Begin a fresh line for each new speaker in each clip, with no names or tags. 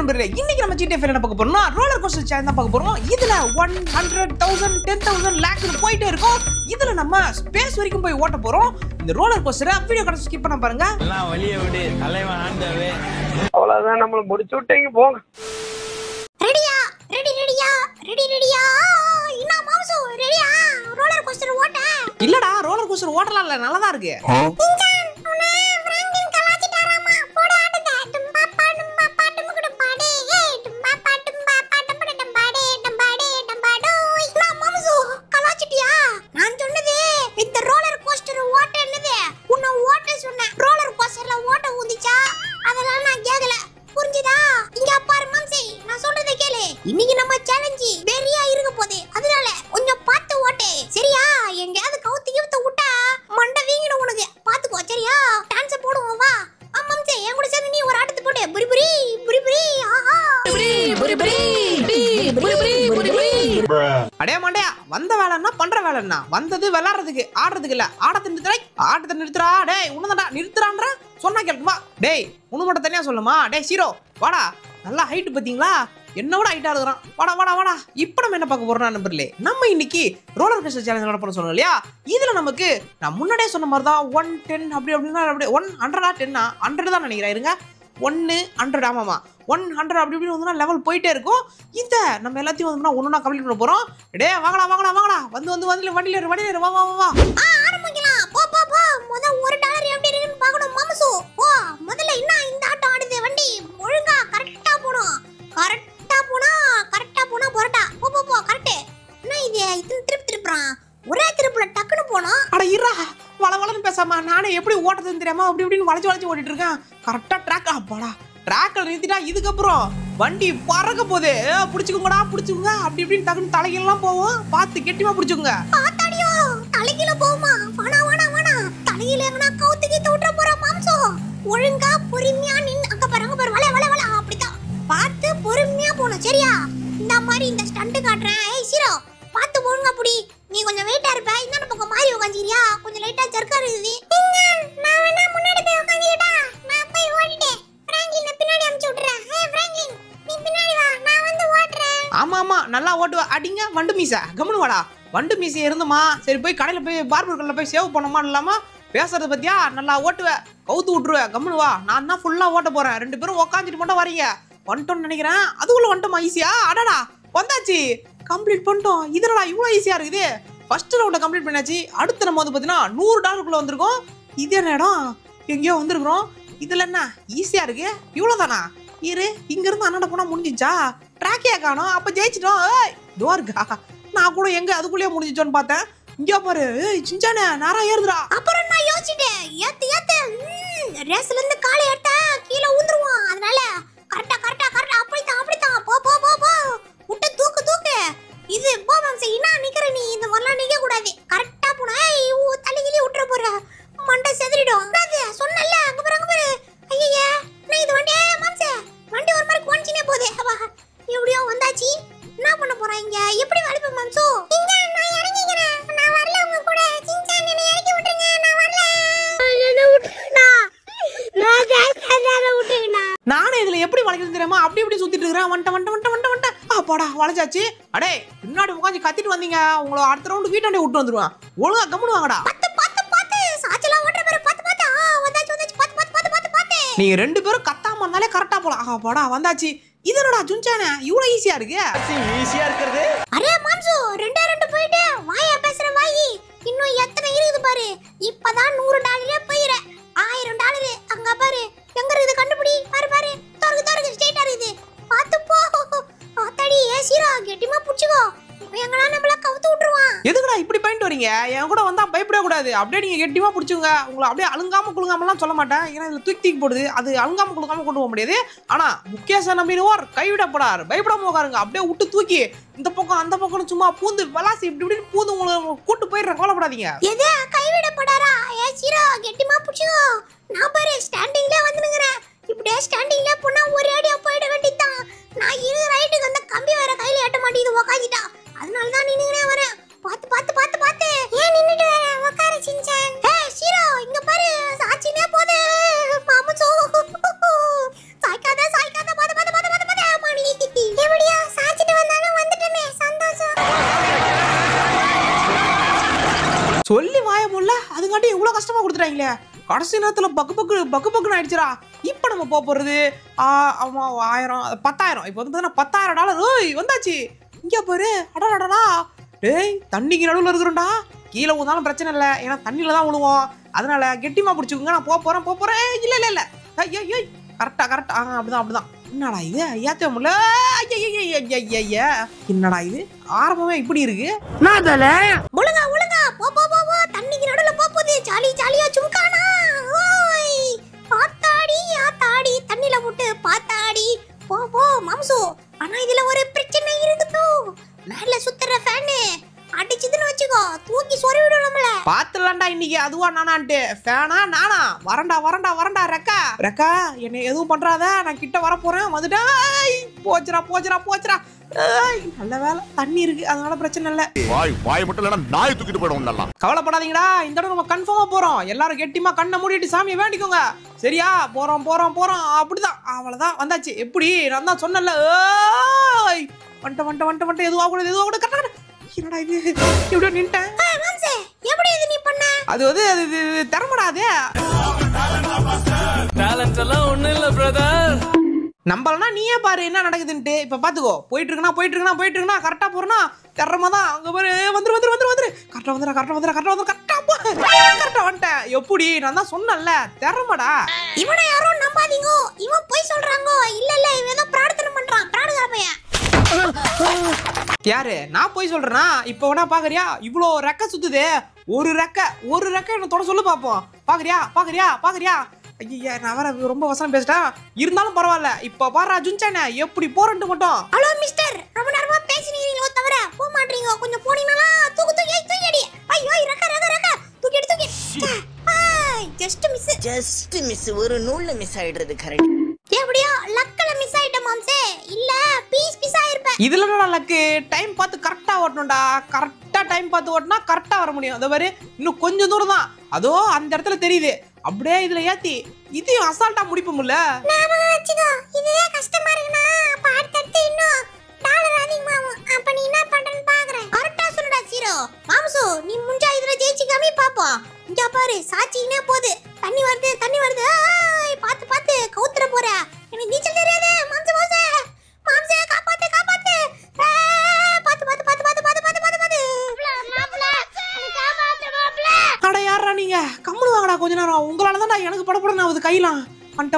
நண்பர்களே, இன்னைக்கு நம்ம GTA 5 என்ன பார்க்க போறோம்னா ரோலர் கோஸ்டர் சேலஞ்ச் தான் பார்க்க போறோம். இதுல 100,000 10,000 லாக் போயிட்டே இருக்கும். இதுல நம்ம ஸ்பேஸ் வரைக்கும் போய் ஓட்ட போறோம். இந்த ரோலர் கோஸ்டரை வீடியோ கடைசி ஸ்கிப் பண்ண பாருங்க.
எல்லாம் வழிய விடு தலைவன் ஆண்டவே.
அவ்வளவுதான், நம்மள முடிச்சு விட்டீங்க போங்க.
ரெடியா என்ன மாம்சு ரெடியா ரோலர் கோஸ்டர் ஓட்ட?
இல்லடா, ரோலர் கோஸ்டர் ஓட்டலாம் இல்ல, நல்லா தான் இருக்கு.
இன்னைக்கு நம்ம சேலஞ்ச் வெறியா இருக்க போதே, அதனால கொஞ்சம் பார்த்து ஓட்டு சரியா? எங்கயாவது கவுத்து கிவுத்து விட்டா மண்டை வீங்கிடும் உனக்கு, பாத்துக்கோ சரியா? டான்ஸ் போடுவோம் வா. அம்மாம்சே என் கூட சேர்ந்து நீ ஒரு ஆட்டத்தை போடு. புரி புரி புரி புரி ஆஹா புரி புரி புரி புரி புரி புரி.
அடே மண்டையா, வந்த வேலைன்னா பண்ற வேலைன்னா வந்தது விளையாடுறதுக்கு ஆடுறதுக்கு இல்ல. ஆட்டத்தை நிறுத்துறா. டேய் உன்னதாடா நிறுத்துறான்ற சொன்னா கேட்குமா? டேய் உன்னு மட்டும் தனியா சொல்லுமா? டேய் சீரோ வாடா, நல்லா ஹைட் பாத்தீங்களா? என்னோட ஹைட்டா இருக்கிறான். வாடா வாடா வாடா. இப்போ நம்ம என்ன பார்க்க போறோம்னா நண்பர்களே, நம்ம இன்னைக்கு ரோலர் கோஸ்டர் சேலஞ்ச் நடப்போம்னு சொன்னோம் இல்லையா? இதுல நமக்கு நான் முன்னாடியே சொன்ன மாதிரி தான் 110 அப்படின்னா அப்படியே 100 10 100 தான் நினைக்கிறேன். இருங்க 100 ஆமாமா 100 அப்படி இப்படி வந்து லெவல் போயிட்டே இருக்கும். இந்த நம்ம எல்லாத்தையும் வந்து ஒன்னொன்னா கம்ப்ளீட் பண்ண போறோம். டே வாங்கடா வாங்கடா வாங்கடா, வந்து வண்டியில வா வா வா.
ஆரம்பிக்கலாம். போ போ போ. முத $1 எப்படி இருக்குன்னு பார்க்கணும் மாம்சு. போ முதல்ல என்ன இந்த ஆட்டம் ஆடுது வண்டி. ஒழுங்கா கரெக்ட்டா போணும். கரெக்ட்டா போனா போறடா. போ போ போ கரெக்ட். என்ன இது இத்தனை திருப்புறான். ஒரே திருப்புல டக்குன்னு போணும்.
அட இருடா, வளவளன்னு பேசாம நானே எப்படி ஓட்டுறதுன்னு தெரியாம அப்படி இப்படின்னு வளைச்சு ஓட்டிட்டு இருக்கேன். கரெக்டா ட்ராக் அப்பாடா ட்ராக்ல நிறுத்திட்டா. இதுக்கப்புறம் வண்டி பறக்க போதே. புடிச்சுக்கோங்கடா புடிச்சுக்கோங்க. அப்படி இப்படின்னு டக்குன்னு தலைகெல்லாம் போவோம். பார்த்து கெட்டிமா புடிச்சுக்கோங்க.
ஆத்தாடியோ தலைகீழ போமா. வாணா தலைகீழ எங்கனா கவுத்துக்கி தூட்ற போற மாம்சு. ஒழுங்கா பொறுமையா நின்னு அங்க பாருங்க பாரு. வள அப்படிதான் பார்த்து பொறுமையா போணும் சரியா? இந்த மாதிரி இந்த ஸ்டண்ட் காட்டுறேன். ஏய் சீரோ பார்த்து போங்க. அப்படி நீ கொஞ்சம் வெயிட்டா இருப்ப. இன்னொரு பக்கம் மாறி உட்கார்ந்தியா? கொஞ்சம் லைட்டா ஜர்க்கா இருக்குது. நான் வேணா முன்னாடி போய் உட்கார்ந்திட்டா. நான் போய் ஓடிட்டேன். பிராங்கின் பின்னாடி அமுச்சு விட்டுறேன். ஏய் பிராங்கின் நீ பின்னாடி வா, நான் வந்து ஓட்றேன்.
ஆமா நல்லா ஓட்டுவ. அடிங்க வண்டு மீசை கம்முனு வாடா. வண்டு மீசை இருந்துமா சரி போய் கடையில போய் பார்பர் கடையில போய் சேவ் பண்ணோமா இல்லாம பேசுறது பத்தியா? நல்லா ஓட்டுவ, கவுத்து விட்டுருவ. கம்முனு வா, நான் தான் ஃபுல்லா ஓட்ட போறேன். 2 பேரும் உட்காந்துட்டு மட்டும் வரீங்க. வந்துட்டோம்னு நினைக்கிறேன். அதுக்குள்ள வந்துட்டோமா ஈஸியா? அடடா வந்தாச்சு, கம்ப்ளீட் பண்ணிட்டோம். இதனடா இவ்வளவு ஈஸியா இருக்குது. ஃபர்ஸ்ட் ரவுண்ட கம்ப்ளீட் பண்ணாச்சு. அடுத்து நம்ம வந்து பாத்தீங்கன்னா $100 வந்திருக்கோம். இது என்ன இடம்? எங்கேயோ வந்திருக்கிறோம். இதுல என்ன ஈஸியா இருக்கு? இவ்வளவுதானா? இரு, இங்க இருந்து அண்ணாட போனா முடிஞ்சிச்சா? ட்ராக்கே காணோம். அப்ப ஜெயிச்சிட்டோம். இதுவா இருக்கா? நான் கூட எங்க அதுக்குள்ளேயே முடிஞ்சிச்சோன்னு பார்த்தேன். இங்க பாரு சிஞ்சானே நேரா ஏறுதுடா.
அப்புறம் நான் யோசிச்சிட்டேன், ஏத்து ரேஸ்ல இருந்து காலை எடுத்தா கீழே ஊந்துருவான். அதனால கரெக்டா அப்படித்தான் போ போ போ போ. முட்டை தூக்கு. இது போ மாம்சே. என்ன நிக்கிற நீ? இந்த மாதிரிலாம் நிக்க கூடாது. கரெக்டா போனா தலைகிலி விட்டுற போற. மண்டை செதறிடும். சொன்னல அங்க பாரு. ஐயா நான் இது வண்டி மாம்சே வண்டி ஒரு மாதிரி கோஞ்சினே போதே. எப்படியோ வந்தாச்சு. என்ன பண்ண போறேன் இங்க? எப்படி வலிப்ப மாம்சோ? இங்க நான் இறங்கிக்கிறேன். நான் வரல உங்க கூட. சின்சான் என்னை இறக்கி விட்டுருங்க. நான் வரல. என்ன விட்டுறா? நான் ஜாஸ்தியால விட்டுறேனா?
நானே இதுல எப்படி வளைக்கிறது தெரியாம அப்படி இப்படி சுத்திட்டு இருக்கேன். வந்துட்டேன். அப்பாடா வளைச்சாச்சு. அடே பின்னாடி உட்காந்து கத்திட்டு வந்தீங்க. உங்களை அடுத்த ரவுண்ட் வீட்டாண்டே விட்டு வந்துருவான். ஒழுங்கா கம்முனு வாங்கடா.
பாத்து சாச்சலாம் ஓட்ற பாரு. பாத்து வந்தாச்சு. பாத்து.
நீங்க 2 பேரும் கத்தாம இருந்தாலே கரெக்டா போலாம். அப்பாடா வந்தாச்சு. இதனடா ஜுன்சானே இவ்வளவு ஈஸியா இருக்கு?
ஈஸியா இருக்குது.
அரே மாம்சு 2 போயிட்டு வாயா பேசுற வாயி. இன்னும் எத்தனை இருக்குது பாரு. இப்பதான் $100 போயிர. $1000 அங்க பாரு. எங்க இருக்குது கண்டுபிடி. பாரு தொருக்கு ஸ்ட்ரைட்டா இருக்குது. பாத்து போ. ஆத்தாடி ஏசிரா கெட்டிமா புடிச்சுக்கோ. எங்கனா நம்மள கவுத்து விட்டுருவான்.
எதுக்குடா இப்படி பண்ணிட்டு வரீங்க? என் கூட வந்தா பயப்படவே கூடாது. அப்படியே நீங்க கெட்டிமா புடிச்சுங்க. உங்களை அப்படியே அழுங்காம குழுங்காமலாம் சொல்ல மாட்டேன். ஏன்னா இதுல தூக்கி போடுது. அது அழுங்காம குழுங்காம கொண்டு போக முடியாது. ஆனா முக்கியமான நம்பிடுவார் கைவிடப்படார். பயப்படாம உட்காருங்க. அப்படியே விட்டு தூக்கி இந்த பக்கம் அந்த பக்கம் சும்மா பூந்து வலாசி இப்படி பூந்து உங்களை கூட்டு போயிடுற. கவலைப்படாதீங்க.
எது கைவிடப்படாரா? ஏசிரா கெட்டிமா புடிச்சுக்கோ. நான் பாரு ஸ்டாண்டிங்ல வந்துங்கறேன். இப்படியே ஸ்டாண்டிங்ல போனா ஒரே அடியா போயிட வேண்டியதான். நான் இரு ரைட்டுக்கு அந்த கம்பி வேற கையில ஏட்ட மாட்டேங்குது. உட்கார்ந்திட்டா. அதனால தான் நின்னுங்கறே வரேன். பாத்து. ஏன் நின்னுட்டு வர? உட்காரு சின்சான். ஏய் சீரோ இங்க பாரு. சாச்சினே போதே. மாமசோ. சாய்க்காத. பாத்து.
அதுங்காட்டி இவ்வளவு கஷ்டமா கொடுத்துட்டாங்களே. கடைசி நேரத்துல பக்குன்னு ஆயிடுச்சுடா. இப்ப நம்ம போறது 1000 10,000. இப்போ வந்து $10,000 வந்தாச்சு. இங்க பாரு, அடடடா டேய், தண்ணிக்கு நடுவுல இருக்கிறோம்டா. கீழே ஊதாலும் பிரச்சனை இல்லை, ஏன்னா தண்ணியில தான் விழுவோம். அதனால கெட்டிமா பிடிச்சிக்கோங்க. நான் போறேன். இல்ல ஐய் கரெக்டா அப்படிதான். என்னடா இது ஐயாத்தே முடியல. என்னடா இது ஆரம்பமே இப்படி இருக்கு.
ஒழுங்கா போ தண்ணிக்கு நடுவுல போகுது. ஜாலியா சும்கானா. ஓய் ஆத்தாடி தண்ணில போட்டு பாத்தாடி. போ மாம்சு. ஆனா இதுல ஒரு பிரச்சனை இருக்குது. மேல சுத்துற ஃபேன் அடிச்சதுன்னு வச்சுக்கோ, தூக்கி சொருவிடும் நம்மள.
பாத்துலாம்டா இன்னைக்கு அதுவா நானான்ட்டு. ஃபேனா நானா? வரண்டா ரெக்கா என்னை எதுவும் பண்றாத. நான் கிட்ட வர போறேன். வந்துட்டா போச்சுரா. நல்ல வேலை தண்ணி இருக்கு, அதனால பிரச்சனை இல்ல.
வாய் மட்டும் இல்லனா நாய் தூக்கிட்டு போய்டும் நல்லா.
கவலைப்படாதீங்கடா, இந்த தடவை நம்ம கன்ஃபார்மா போறோம். எல்லாரும் கெட்டிமா கண்ணை மூடிட்டு சாமியை வேண்டிக்கோங்க. சரியா? போறோம். அப்படிதான், அவ்வளவுதான் வந்தாச்சு. எப்படி நான் தான் சொன்னல. வந்துட்டு எதுவா கூட கரெக்டா. என்னடா இது இப்படி நின்ட்டேன்.
மாம்சே, எப்படி இது நீ பண்ண?
அது திறமடாதே.
டாலன்ட் எல்லாம் ஒண்ணும் இல்ல பிரதர்.
நம்பலனா நீயே பாரு என்ன நடக்குதுன்ட்டு. இப்ப பாத்துக்கோ, போயிட்டு இருக்குனா கரெக்டா போறனா திறமை தான். அங்க பாரு, வந்துரு கரெக்டா வந்துட்டேன். எப்படி நான் தான் சொன்னேன்ல, திறமடா.
இவனை யாரும் நம்பாதீங்க, இவன் போய் சொல்றாங்க. இல்ல இவன் ஏதோ பிரார்த்தனை பண்றான். பிரார்த்தனை பையன்.
யாரு? நான் போய் சொல்றேனா? இப்ப வேணா பாக்குறியா? இவ்வளோ ரெக்க சுத்துதே. ஒரு ரெக்க என்ன தொட சொல்லு பாப்போம். பாக்குறியா? ஐயா, நான் வேற ரொம்ப வசனம் பேசிட்டேன். இருந்தாலும் பரவாயில்ல. இப்ப பாரு ஜுன்சானே எப்படி போறேன்ட்டு மட்டும்.
ஹலோ மிஸ்டர், ரொம்ப நேரமா பேசினீங்களோ தவிர போக மாட்டீங்க. கொஞ்சம் போனீங்களா? தூக்கி அடி. ஐயோ ரெக்க தூக்கி
ஜஸ்ட் மிஸ் ஒரு நூல்ல மிஸ் ஆயிடுறது கரெக்ட்.
எப்படியோ லக்கல மிஸ் ஆயிட்ட மாம்சே. இல்ல பீஸ் ஆயிருப்ப.
இதுல நான் லக்கு டைம் பார்த்து கரெக்டா ஓட்டணும்டா. கரெக்டா டைம் பார்த்து ஓட்டினா கரெக்டா வர முடியும். அதே மாதிரி இன்னும் கொஞ்சம் தூரம் தான். அதோ அந்த இடத்துல தெரியுது. அப்படியே இதுல ஏத்தி இதையும் அசால்ட்டா முடிப்போம்ல.
ஞாபகம் வச்சுக்கோ, இதுவே கஷ்டமா இருக்குனா அப்ப அடுத்து இன்னும் டாலர் அதிகமாகும். அப்ப நீ என்ன பண்றன்னு பாக்குறேன். கரெக்டா சொல்லுடா சீரோ. மாம்சு, நீ முஞ்சா இதுல ஜெயிச்சு காமி பாப்போம். இங்க பாரு, சாச்சினே போகுது. தண்ணி வருது. பாத்து கவுத்துற போற. எனக்கு நீச்சல் தெரியாது. மாம்சே காப்பாத்து.
அட யாரா நீங்க? கம்முனு வாங்கடா கொஞ்ச நேரம். உங்களாலதான் எனக்கு படப்படணும் ஆகுது கையெல்லாம்.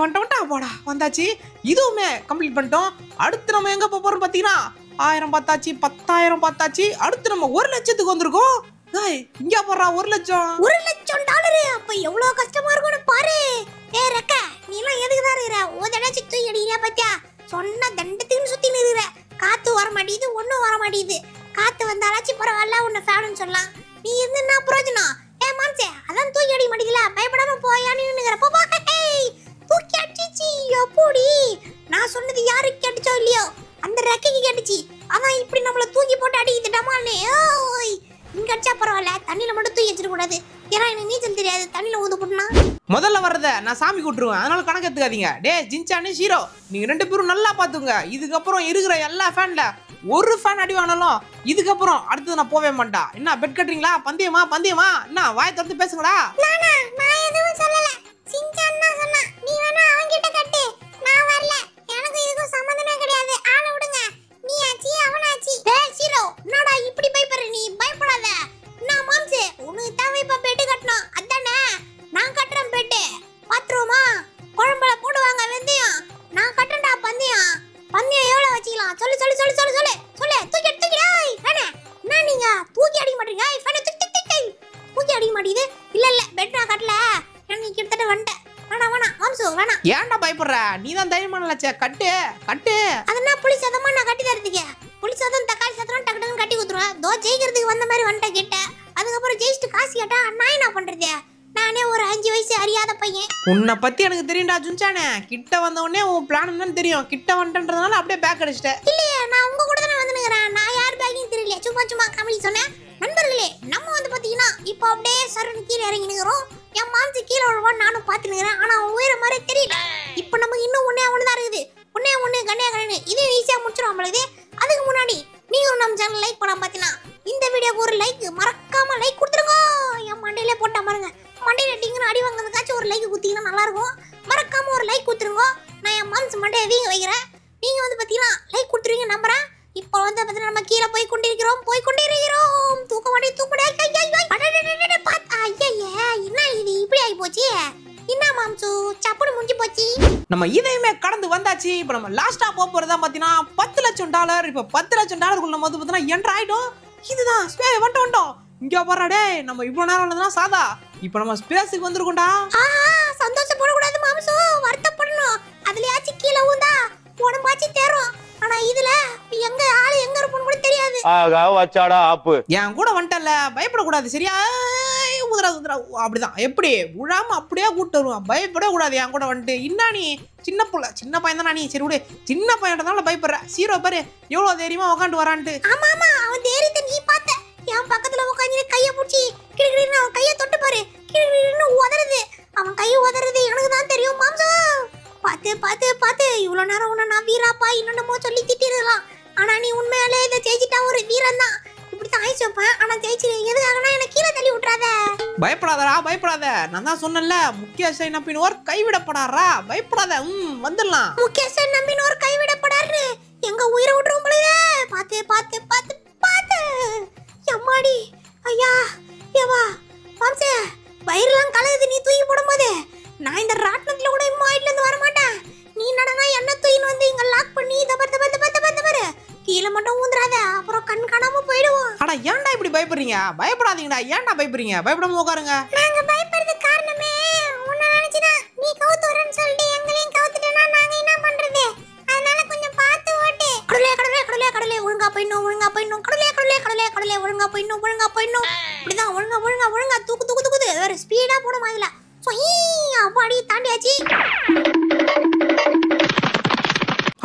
வந்துட்டா போடா. வந்தாச்சு. இதுவுமே கம்ப்ளீட் பண்ணிட்டோம். அடுத்து நம்ம எங்க போறோம் பாத்தீங்கன்னா 1000 பார்த்தாச்சு, 10,000 பார்த்தாச்சு. அடுத்து நம்ம 1 லட்சத்துக்கு வந்திருக்கோம். இங்க போறா 1 லட்சம்.
$1,00,000. அப்ப எவ்வளவு கஷ்டமா இருக்கும்னு பாரு. ரெக்க, நீ எல்லாம் எதுக்குதான் இருக்கிற? ஓதடா சித்து அடிக்கிறியா பாத்தியா? சொன்ன தண்டத்துக்கு சுத்தி நிறுற. காத்து வர மாட்டேங்குது, ஒண்ணும் வர மாட்டேங்குது. காத்து வந்தாலாச்சும் பரவாயில்ல, உன்னை ஃபேனுன்னு சொல்லலாம். நீ இருந்து என்ன பிரயோஜனம்? மாம்சே, அதான் தூக்கி அடி மாட்டீங்களா? பயப்படாம போயான்னு நின்னுக்கிற. போப்பா. தூக்கி அடிச்சிச்சு. எப்படி? நான் சொன்னது யாருக்கு கேட்டுச்சோ இல்லையோ, அந்த ரெக்கைக்கு கேட்டுச்சு. அதான் இப்படி நம்மள தூக்கி போட்டு அடிக்குதுடாமான்னு. இங்க அடிச்சா பரவாயில்ல, தண்ணியில மட்டும் தூக்கி வச்சிட கூடாது. ஏன்னா எனக்கு நீச்சல் தெரியாது. தண்ணியில ஊது போட்டுனா
முதல்ல வர்றத நான் சாமி கூட்டுருவேன். அதனால கணக்கு எடுத்துக்காதீங்க. டே ஜின்சானு ஷீரோ, நீங்க 2 பேரும் நல்லா பாத்துங்க. இதுக்கப்புறம் இருக்கிற எல்லா ஃபேன்ல ஒரு ஃபேன் அடி வாங்கினாலும் இதுக்கப்புறம் அடுத்தது நான் போவே மாட்டா. என்ன பெட் கட்டுறீங்களா? பந்தயமா? என்ன வாயை திறந்து பேசுங்கடா.
நான் எதுவும் சொல்லல. சின்சான் தான் சொன்னா. நீ வேணா அவன் கிட்ட கட்டு. நான் வரல. எனக்கு இதுக்கும் சம்பந்தமே கிடையாது. ஆள விடுங்க. நீ ஆச்சி அவனாச்சி. டேய் ஷீரோ, என்னடா இப்படி பயப்படுற? நீ பயப்படாத. நான் மாம்சே, உனக்கு தேவை இப்ப பெட் கட்டணும். அதானே? நான் கட்டுறேன் பெட். பாத்ரூமா குழம்புல போடுவாங்க வெந்தயம். நான் கட்டறேன்டா பந்தயம். எவ்வளவு வச்சிக்கலாம்? சொல்லு. தூக்கி வேணே. என்ன நீங்க தூக்கி அடிக்க மாட்டீங்க? தூக்கி அடிக்க மாட்டீது. இல்ல பெட் நான் கட்டல. நான் கிட்டத்தட்ட வந்துட்டேன். வேணா மாம்சு வேணா.
ஏன்டா பயப்படுற? நீதான் தைரியமான லட்ச. கட்டு.
அதனா புளி சாதமா நான் கட்டி தரதுக்கு. புளி சாதம் தக்காளி சாதம் டக்குன்னு கட்டி குத்துறேன். தோ ஜெயிக்கிறதுக்கு வந்த மாதிரி வந்துட்ட கிட்ட. அதுக்கப்புறம் ஜெயிச்சுட்டு காசு கேட்டா நான் என்ன பண்றது? நானே ஒரு 5 வயசு அறியாத பையன்.
உன்னை பத்தி எனக்கு தெரியும்டா ஜுன்சானே. கிட்ட வந்த உடனே உன் பிளான் என்னன்னு தெரியும். கிட்ட வந்துட்டன்றதுனால அப்படியே பேக் அடிச்சிட்டேன்.
இல்லையே, நான் உங்க கூட தானே வந்துனுக்கிறேன். நான் யார் பேக்கிங் தெரியல. சும்மா காமெடி சொன்னேன். நண்பர்களே, நம்ம வந்து பாத்தீங்கன்னா இப்போ அப்படியே சரண் கீழே இறங்கி நிக்கிறோம். என் மாம்சி கீழே விழுவான்னு நானும் பாத்துனுக்கிறேன். ஆனா அவன் உயிர மாதிரி தெரியல. இப்போ நமக்கு இன்னும் ஒண்ணு தான் இருக்குது. ஒண்ணு கண்ணே. இது ஈஸியா முடிச்சிடும் நம்மளுக்கு. அதுக்கு முன்னாடி நீங்களும் நம்ம சேனல் லைக் பண்ணாம பாத்தீங்கன்னா இந்த வீடியோக்கு ஒரு லைக் மறக்காம லைக் கொடுத்துருங்க. என் மண்டையிலே போட்டா பாருங்க. ஒரு லைக் குத்திங்கன்னா நல்லா இருக்கும். மறக்காம ஒரு லைக் குத்துருங்க. நான் என் மனசு மண்டையை வீங்க வைக்கிறேன். நீங்க வந்து பாத்தீங்கன்னா லைக் கொடுத்துருவீங்க நம்புறேன். இப்போ வந்து பாத்தீங்கன்னா நம்ம கீழே போய் கொண்டிருக்கிறோம். தூக்க மாட்டே என்ன இது இப்படி ஆகி போச்சு? என்ன மாம்சு சப்புன்னு முடிஞ்சு போச்சு.
நம்ம இதையுமே கடந்து வந்தாச்சு. இப்போ நம்ம லாஸ்டா போறதா பாத்தீங்கன்னா $10 லட்சம். இப்போ $10 லட்சம் நம்ம வந்து பாத்தீங்கன்னா என்டர் ஆயிட்டோம். இதுதான் வந்துட்டோம். இங்க பாருடே, நம்ம இவ்வளவு நேரம் வந்ததுனா சாதா. இப்போ நம்ம ஸ்பேஸ்க்கு வந்திருக்கோம்டா.
சந்தோஷப்படக்கூடாது மாம்சு, வருத்தப்படணும். அதுலயாச்சும் கீழே ஊந்தா உடம்பாச்சு தேரும். ஆனா இதுல எங்க ஆளு எங்க இருப்போம்னு கூட தெரியாது.
வச்சாடா ஆப்பு.
என் கூட வந்துட்டல, பயப்படக்கூடாது சரியா? உதரா அப்படிதான். எப்படி விழாம அப்படியே கூட்டு வருவான். பயப்பட கூடாது என் கூட வந்துட்டு. இன்னானி சின்ன புள்ள, சின்ன பையன் தானே நீ. சரி விடு, சின்ன பையன்தால பயப்படுற. சீரோ பாரு எவ்வளவு தைரியமா உட்காந்து வரான்ட்டு.
ஆமா அவன் தைரியத்தை நீ பார்த்த. என் பக்கத்துல உட்காந்து கைய பிடிச்சி கிடுகிடுன்னு அவன் கைய தொட்டு பாரு. கிடுகிடுன்னு உதறுது. அவன் கை உதறுது எனக்கு தான் தெரியும் மாம்சு. பாத்து இவ்வளவு நேரம் உன்னை நான் வீராப்பா என்னமோ சொல்லி திட்டிருக்கலாம். ஆனா நீ உண்மையாலே இதை ஜெயிச்சிட்டா ஒரு வீரன் தான். இப்படித்தான் ஆயிச்சு வைப்பேன். ஆனா ஜெயிச்சு எதுக்காகனா என்ன கீழே தள்ளி விட்டுறாத.
பயப்படாதடா, பயப்படாத. நான் தான் சொன்னேன்ல, முக்கியஸ்தை நம்பினோர் கைவிடப்படாரா. பயப்படாத, வந்துடலாம்.
முக்கியஸ்தை நம்பினோர் கைவிடப்படாரு. எங்க உயிரை விட்டுரும் பொழுது. பாத்து எம்மாடி ஐயா ஏவா மாம்சே, வயிறுலாம் கலகுது நீ தூக்கி போடும்போது. நான் இந்த ராட்னத்துல கூட மாயிட்ல இருந்து வர மாட்டேன். நீ நடனா என்ன தூக்கின்னு வந்து இங்க லாக் பண்ணி தபர் கீழே மட்டும் ஊந்துறாத, அப்புறம் கண் காணாம போயிடுவோம்.
அட ஏன்டா இப்படி பயப்படுறீங்க? பயப்படாதீங்கடா. ஏன்டா பயப்படுறீங்க? பயப்படாம உட்காருங்க.
நாங்க பயப்படுறதுக்கு காரணமே உன்னை நினைச்சுதான். நீ கவுத்து வரேன்னு சொல்லிட்டு எங்களையும் கவுத்துட்டேன்னா நாங்க என்ன பண்றது? அதனால கொஞ்சம் பார்த்து ஓட்டு. கடலே ஒழுங்கா போயிடணும். கடலே ஒழுங்கா போயிடணும். இப்படிதான் ஒழுங்கா தூக்குது. வேற ஸ்பீடா போடும் அதுல. அப்பாடி தாண்டியாச்சு.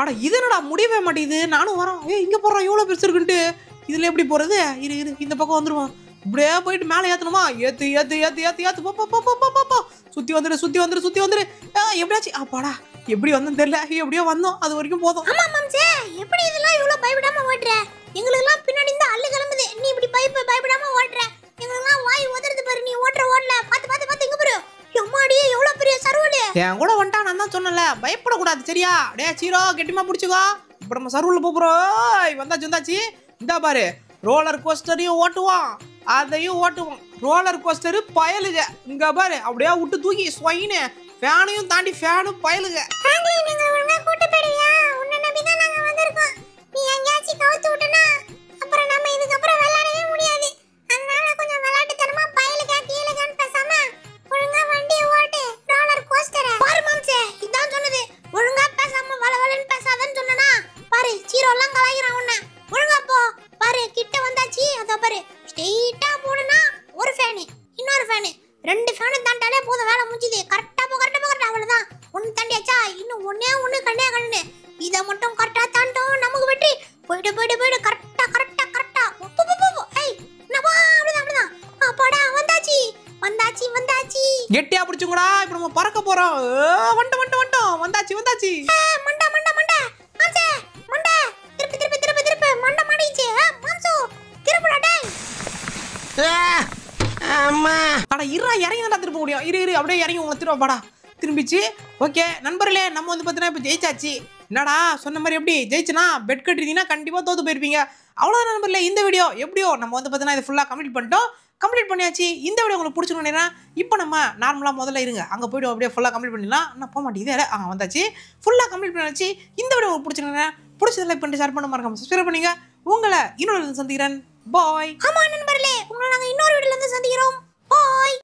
அட இது என்னடா முடியவே மாட்டேங்குது. நானும் வரோம். இங்க போறோம், எவ்வளவு பெருசு இருக்குன்ட்டு. இதுல எப்படி போறது? இரு இந்த பக்கம் வந்துருவோம். இப்படியே போயிட்டு மேலே ஏத்தணுமா? ஏத்து போ. சுத்தி வந்துரு. எப்படியாச்சு அப்பாடா, எப்படி வந்தோம் தெரியல. எப்படியோ வந்தோம், அது வரைக்கும் போதும்.
ஆமா மாம்சே, எப்படி இதெல்லாம் இவ்வளவு பயப்படாம ஓட்டுற? எங்களுக்கெல்லாம் பின்னாடி இந்த அள்ளு கிளம்புது. நீ இப்படி பயப்படாம ஓட்டுற. எங்களுக்கெல்லாம் வாய் உதறது பாரு. நீ ஓட்டல. பாத்து இங்க பாரு. எம்மாடி எவ்வளவு பெரிய சர்வடு.
என் கூட வந்துட்டா. நான் தான் சொன்னல, பயப்படக்கூடாது சரியா? டே சீரோ, கெட்டிமா பிடிச்சுக்கோ. இப்போ நம்ம சர்வல்ல போறோம். வந்தாச்சு. இந்த பாரு, ரோலர் கோஸ்டரையும் ஓட்டுவோம், அதையும் ஓட்டுவோம். ரோலர் கோஸ்டர் பயலுக. இங்க பாரு அப்படியே விட்டு தூக்கி ஸ்வைனு. ஃபேனையும் தாண்டி ஃபேனும் பயலுக.
நீங்க ஒழுங்கா கூட்டி போடுவியா? உன்னை நம்பி தான் நாங்க வந்திருக்கோம். நீ எங்கேயாச்சும் கவுத்து விட்டனா அப்புறம் நம்ம இதுக்கப்புறம் விளையாடவே முடியாது. அதனால கொஞ்சம் விளையாட்டுத்தனமா பயலுக கீழகான்னு பேசாம ஒழுங்கா வண்டி ஓட்டு. ரோலர் கோஸ்டர் பாரு மாம்சே, இதான் சொன்னது. ஒழுங்கா பேசாம வளவளன்னு பேசாதன்னு சொன்னனா பாரு. சீரோலாம் கலாய்றான் உன்னை. ஒழுங்கா போ. பாரு கிட்ட வந்தாச்சு. அதோ பாரு, ஸ்ட்ரெயிட்டா போடுனா ஒரு ஃபேன், இன்னொரு ஃபேன், 2 ஃபேன் தாண்டாலே போதும், வேலை முடிஞ்சுது. கரெக்டா போ. அவ்வளவுதான். ஒன்னு தாண்டியாச்சா? இன்னும் ஒண்ணு கண்ணு. இதை மட்டும் கரெக்டா தாண்டோம், நமக்கு வெற்றி. போயிடு கரெக்டா. ஏய் என்னப்பா, அப்படிதான். அப்பாடா வந்தாச்சு.
கெட்டியா பிடிச்சுங்கடா. இப்போ நம்ம பறக்க போறோம். வந்துட்டோம். வந்தாச்சு.
மண்டா மாம்சே, மண்டா திருப்பி மண்டா மாடிச்சு. மாம்சு திருப்புடா டேய்.
அம்மா
அட இருடா, இறங்கி தான் திருப்ப முடியும். இரு அப்படியே இறங்கி உங்களை திருப்பாடா. திரும்பிச்சு. ஓகே நண்பர்களே, நம்ம வந்து பார்த்தீங்கன்னா இப்போ ஜெயிச்சாச்சு. என்னடா சொன்ன மாதிரி எப்படி ஜெயிச்சுனா பெட் கட்டிருந்தீங்கன்னா கண்டிப்பாக தோத்து போயிருப்பீங்க. அவ்வளோதான் நண்பர்களே, இந்த வீடியோ எப்படியோ நம்ம வந்து பார்த்தீங்கன்னா இதை ஃபுல்லாக கம்ப்ளீட் பண்ணியாச்சு. இந்த வீடியோ உங்களுக்கு பிடிச்சிருந்தேன்னா இப்போ நம்ம நார்மலாக முதல்ல இருங்க, அங்கே போய்ட்டு அப்படியே ஃபுல்லாக கம்ப்ளீட் பண்ணிடலாம். நான் போக மாட்டேங்குது. வந்தாச்சு, ஃபுல்லாக கம்ப்ளீட் பண்ணியாச்சு. இந்த வீடியோ உங்களுக்கு பிடிச்சிருந்தேன்னா பிடிச்சதை லைக் பண்ணிட்டு ஷேர் பண்ண மறக்காம சப்ஸ்கிரைப் பண்ணுங்க. உங்களை இன்னொரு சந்திக்கிறேன். பாய்.
ஆமா நண்பர்களே, உங்களை நாங்கள் இன்னொரு வீடியோல இருந்து சந்திக்கிறோம். பாய்.